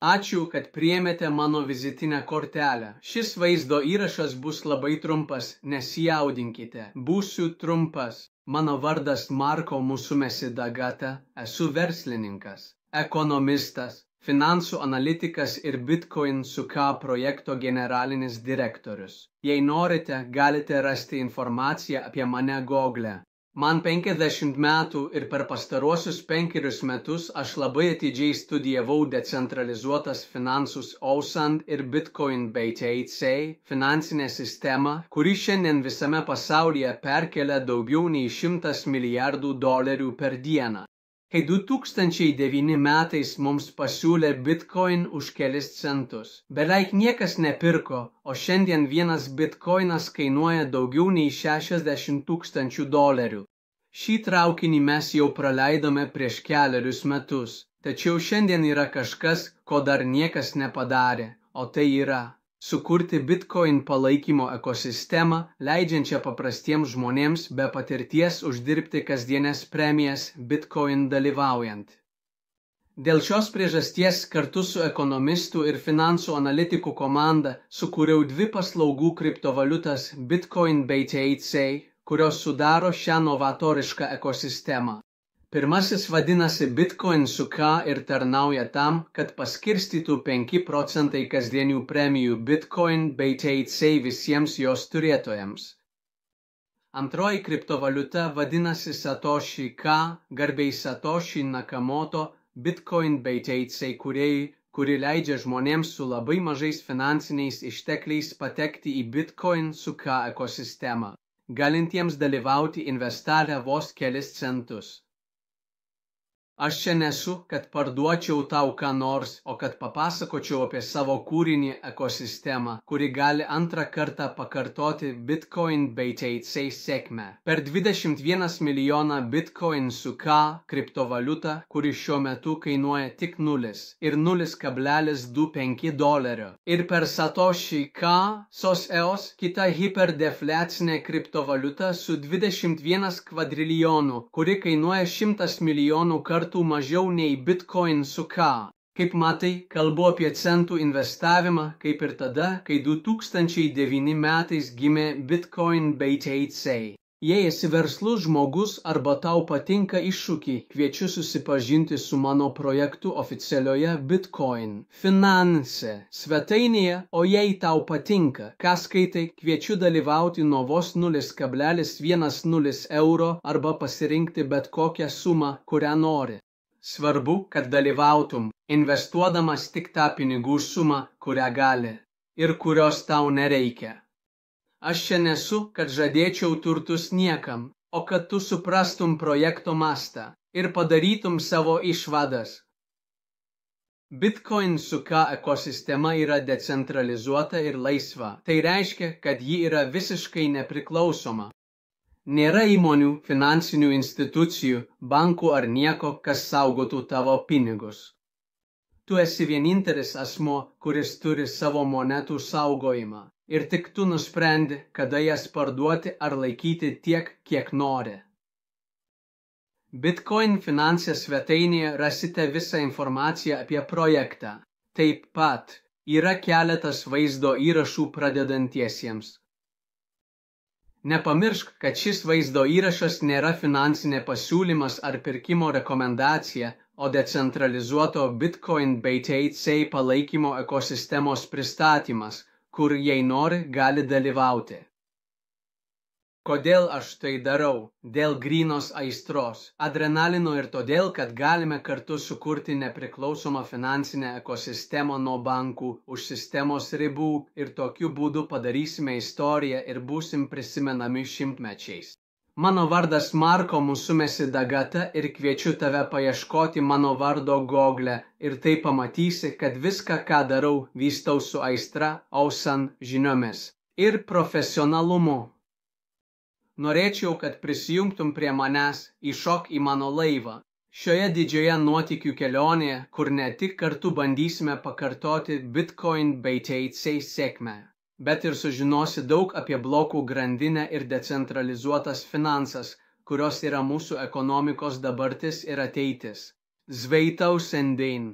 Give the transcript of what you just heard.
Ačiū, kad priėmėte mano vizitinę kortelę. Šis vaizdo įrašas bus labai trumpas, nesijaudinkite. Būsiu trumpas. Mano vardas Marko Musumesi Dagata, esu verslininkas, ekonomistas, finansų analitikas ir Bitcoin SUKA projekto generalinis direktorius. Jei norite, galite rasti informaciją apie mane Google. Man 50 metų ir per pastaruosius 5 metus aš labai atidžiai studijavau decentralizuotas finansus OSAND ir Bitcoin BTC finansinę sistemą, kuri šiandien visame pasaulyje perkelia daugiau nei $100 milijardų per dieną. Kai 2009 metais mums pasiūlė Bitcoin už kelis centus, beveik niekas nepirko, o šiandien vienas Bitcoinas kainuoja daugiau nei $60,000. Šį traukinį mes jau praleidome prieš keliarius metus, tačiau šiandien yra kažkas, ko dar niekas nepadarė, o tai yra sukurti Bitcoin palaikymo ekosistemą, leidžiančią paprastiems žmonėms be patirties uždirbti kasdienės premijas Bitcoin dalyvaujant. Dėl šios priežasties kartu su ekonomistų ir finansų analitikų komanda sukūriau 2 paslaugų kriptovaliutas Bitcoin BTC, kurios sudaro šią novatorišką ekosistemą. Pirmasis vadinasi Bitcoin SUKA ir tarnauja tam, kad paskirstytų 5% kasdienių premijų Bitcoin BTC visiems jos turėtojams. Antroji kriptovaliuta vadinasi Satoshi K, garbei Satoshi Nakamoto, Bitcoin BTC kūrėjui, kuri leidžia žmonėms su labai mažais finansiniais ištekliais patekti į Bitcoin SUKA ekosistemą, galintiems dalyvauti investavę vos kelis centus. Aš čia nesu, kad parduočiau tau ką nors, o kad papasakočiau apie savo kūrinį ekosistemą, kuri gali antrą kartą pakartoti Bitcoin BTC sėkmę. Per 21 milijoną Bitcoin SUKA kriptovaliutą, kuri šiuo metu kainuoja tik 0 ir $0,25. Ir per Satoshi K, SOS, kita hiperdefliacinė kriptovaliuta su 21 kvadrilijonu, kuri kainuoja 100 milijonų kartų mažiau nei Bitcoin SUKA. Kaip matai, kalbu apie centų investavimą, kaip ir tada, kai 2009 metais gimė Bitcoin BTC. Jei esi verslus žmogus arba tau patinka iššūkiai, kviečiu susipažinti su mano projektu oficialioje Bitcoin Finance svetainėje, o jei tau patinka, ką skaitai, kviečiu dalyvauti nuo vos €0,10 arba pasirinkti bet kokią sumą, kurią nori. Svarbu, kad dalyvautum, investuodamas tik tą pinigų sumą, kurią gali ir kurios tau nereikia. Aš čia nesu, kad žadėčiau turtus niekam, o kad tu suprastum projekto mastą ir padarytum savo išvadas. Bitcoin SUKA ekosistema yra decentralizuota ir laisva. Tai reiškia, kad ji yra visiškai nepriklausoma. Nėra įmonių, finansinių institucijų, bankų ar nieko, kas saugotų tavo pinigus. Tu esi vienintelis asmuo, kuris turi savo monetų saugojimą. Ir tik tu nusprendi, kada jas parduoti ar laikyti tiek, kiek nori. Bitcoin Finance svetainėje rasite visą informaciją apie projektą. Taip pat yra keletas vaizdo įrašų pradedantiesiems. Nepamiršk, kad šis vaizdo įrašas nėra finansinė pasiūlymas ar pirkimo rekomendacija, o decentralizuoto Bitcoin BTC palaikymo ekosistemos pristatymas, kur jei nori, gali dalyvauti. Kodėl aš tai darau? Dėl grynos aistros, adrenalino ir todėl, kad galime kartu sukurti nepriklausomą finansinę ekosistemą nuo bankų už sistemos ribų ir tokiu būdu padarysime istoriją ir būsim prisimenami šimtmečiais. Mano vardas Marko Musumesi Dagata ir kviečiu tave paieškoti mano vardo Google ir tai pamatysi, kad viską, ką darau, vystau su aistra, OSAND žiniomis ir profesionalumu. Norėčiau, kad prisijungtum prie manęs, įšok į mano laivą. Šioje didžioje nuotykių kelionėje, kur ne tik kartu bandysime pakartoti Bitcoin BTC sėkmę, bet ir sužinosi daug apie blokų grandinę ir decentralizuotas finansas, kurios yra mūsų ekonomikos dabartis ir ateitis. Zveitau sendin.